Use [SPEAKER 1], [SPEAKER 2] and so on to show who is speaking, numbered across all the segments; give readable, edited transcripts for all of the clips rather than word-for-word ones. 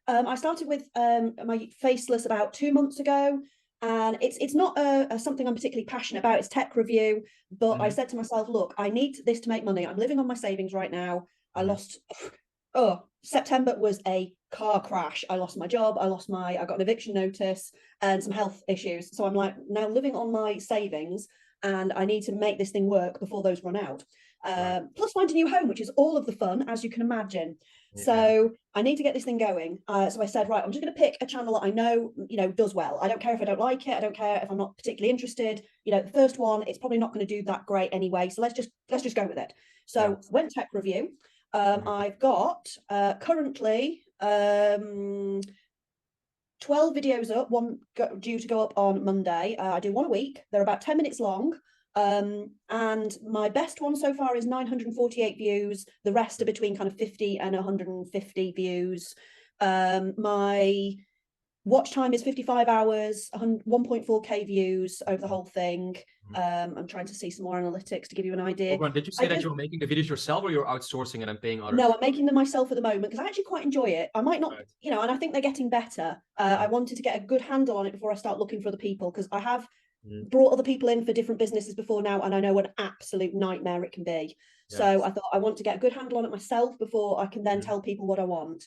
[SPEAKER 1] I started with my Faceless about 2 months ago, and it's not something I'm particularly passionate about. It's tech review, but I said to myself, look, I need this to make money. I'm living on my savings right now. I lost. Oh, September was a car crash. I lost my job. I got an eviction notice and some health issues. So I'm like now living on my savings, and I need to make this thing work before those run out. Plus find a new home, which is all of the fun, as you can imagine. Yeah. So I need to get this thing going. So I said, right, I'm just going to pick a channel that I know, does well. I don't care if I don't like it. I don't care if I'm not particularly interested. The first one, it's probably not going to do that great anyway. So let's just go with it. So went tech review. I've got currently 12 videos up, one due to go up on Monday. I do one a week. They're about 10 minutes long. And my best one so far is 948 views. The rest are between kind of 50 and 150 views. My watch time is 55 hours, 1.4K views over the whole thing. I'm trying to see some more analytics to give you an idea.
[SPEAKER 2] Oh, did you say that you're making the videos yourself, or you're outsourcing and paying others?
[SPEAKER 1] No, I'm making them myself at the moment because I actually quite enjoy it. I might not, and I think they're getting better. I wanted to get a good handle on it before I start looking for other people, because I have brought other people in for different businesses before now, and I know what an absolute nightmare it can be. So I thought I want to get a good handle on it myself before I can then tell people what I want.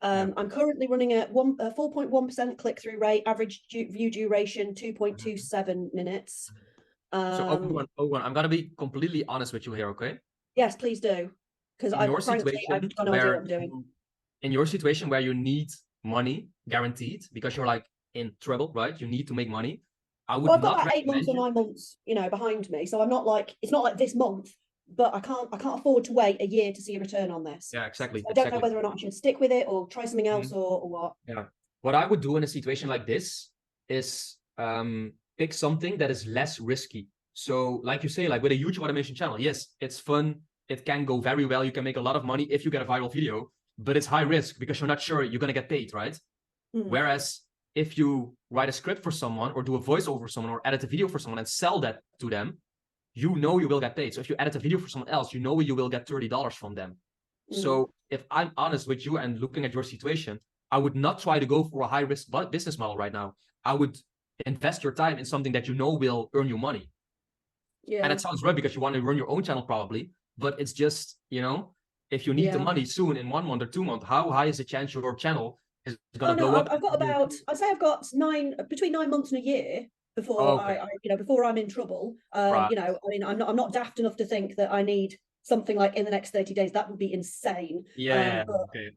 [SPEAKER 1] I'm currently running at 4.1% click-through rate, average view duration 2.27 minutes.
[SPEAKER 2] So Owen, I'm gonna be completely honest with you here, okay?
[SPEAKER 1] Yes, please do, because I've got no idea what I'm doing.
[SPEAKER 2] In your situation where you need money guaranteed because you're like in trouble, right? You need to make money. I've got
[SPEAKER 1] about 8 months or 9 months, behind me. So I'm not like, it's not like this month, but I can't afford to wait a year to see a return on this.
[SPEAKER 2] Yeah, exactly.
[SPEAKER 1] So I don't know whether or not I should stick with it or try something else or what.
[SPEAKER 2] Yeah. What I would do in a situation like this is pick something that is less risky. So like you say, like with a YouTube automation channel, yes, it's fun. It can go very well. You can make a lot of money if you get a viral video, but it's high risk because you're not sure you're going to get paid, right? Whereas if you write a script for someone or do a voiceover for someone or edit a video for someone and sell that to them, you will get paid. So if you edit a video for someone else, you will get $30 from them. So if I'm honest with you and looking at your situation, I would not try to go for a high risk business model right now. I would invest your time in something that will earn you money. Yeah. And it sounds right because you want to run your own channel probably, but it's just, if you need the money soon in 1 month or 2 months, how high is the chance your channel is going to go up?
[SPEAKER 1] I've got I'd got between 9 months and a year before before I'm in trouble. I'm not daft enough to think that I need something like in the next 30 days. That would be insane.
[SPEAKER 2] Okay.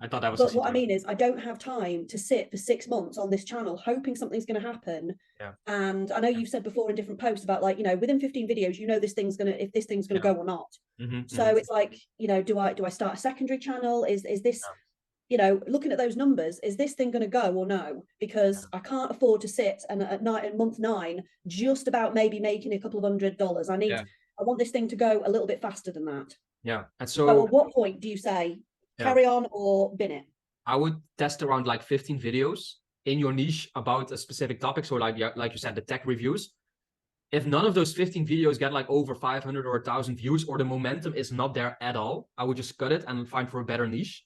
[SPEAKER 2] I thought that was.
[SPEAKER 1] But what I mean is, I don't have time to sit for 6 months on this channel hoping something's going to happen. Yeah. And I know you've said before in different posts about within 15 videos, this thing's gonna go or not. So it's like, do I start a secondary channel? Is this looking at those numbers, is this thing going to go or no? Because I can't afford to sit and at night in month 9 just about maybe making a couple of $100. I want this thing to go a little bit faster than that.
[SPEAKER 2] Yeah. And so
[SPEAKER 1] at what point do you say carry on or bin it?
[SPEAKER 2] I would test around like 15 videos in your niche about a specific topic. So like you said, the tech reviews. If none of those 15 videos get like over 500 or 1,000 views, or the momentum is not there at all, I would just cut it and find for a better niche.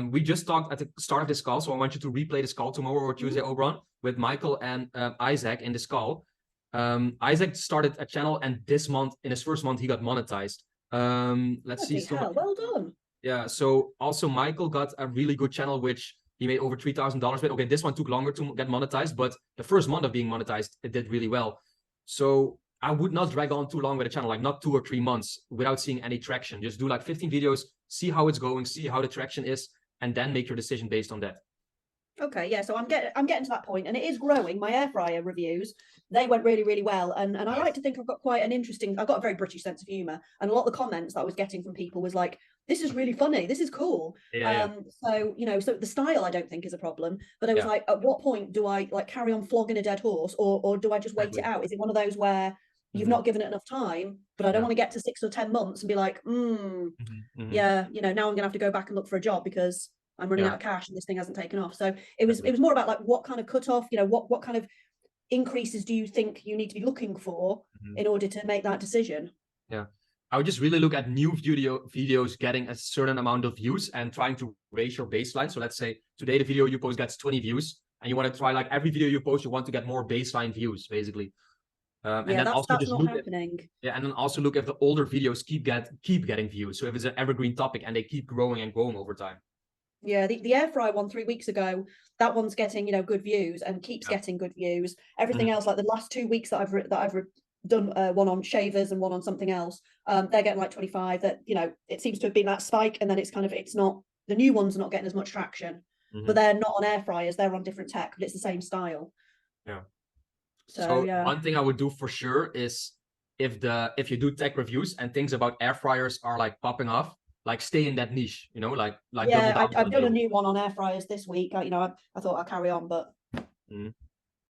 [SPEAKER 2] We just talked at the start of this call, so I want you to replay this call tomorrow or Tuesday, Oberon, with Michael and Isaac in this call. Isaac started a channel, and this month, in his first month, he got monetized. Let's see.
[SPEAKER 1] Well done.
[SPEAKER 2] Yeah. So also Michael got a really good channel, which he made over $3,000 with. Okay, this one took longer to get monetized, but the first month of being monetized, it did really well. So I would not drag on too long with a channel, like not 2 or 3 months without seeing any traction. Just do like 15 videos, see how it's going, see how the traction is, and then make your decision based on that.
[SPEAKER 1] Okay, yeah, so I'm getting to that point, and it is growing. My air fryer reviews, they went really, really well, and I like to think I've got I've got a very British sense of humor, and a lot of the comments that I was getting from people was like, this is really funny, this is cool. So so the style I don't think is a problem, but I was like, at what point do I like carry on flogging a dead horse, or do I just wait it out? Is it one of those where you've not given it enough time, but I don't want to get to 6 or 10 months and be like, now I'm gonna have to go back and look for a job because I'm running out of cash and this thing hasn't taken off. So it was more about like what kind of cutoff, what kind of increases do you think you need to be looking for in order to make that decision?
[SPEAKER 2] Yeah. I would just really look at new videos getting a certain amount of views and trying to raise your baseline. So let's say today the video you post gets 20 views, and you want to try, like, every video you post, you want to get more baseline views, basically. And then also
[SPEAKER 1] that's
[SPEAKER 2] just
[SPEAKER 1] not
[SPEAKER 2] look
[SPEAKER 1] happening.
[SPEAKER 2] and then also look if the older videos keep getting views. So if it's an evergreen topic and they keep growing and growing over time.
[SPEAKER 1] Yeah, the air fryer one 3 weeks ago, that one's getting, good views and keeps getting good views. Everything else, like the last 2 weeks that I've done one on shavers and one on something else, they're getting like 25. That, it seems to have been that spike, and then it's not, the new ones are not getting as much traction. But they're not on air fryers, they're on different tech, but it's the same style.
[SPEAKER 2] Yeah.
[SPEAKER 1] So yeah.
[SPEAKER 2] One thing I would do for sure is, if you do tech reviews and things about air fryers are like popping off, like, stay in that niche, like
[SPEAKER 1] Yeah,
[SPEAKER 2] double down
[SPEAKER 1] I've done a
[SPEAKER 2] on it.
[SPEAKER 1] new one on air fryers this week. I thought I'd carry on, but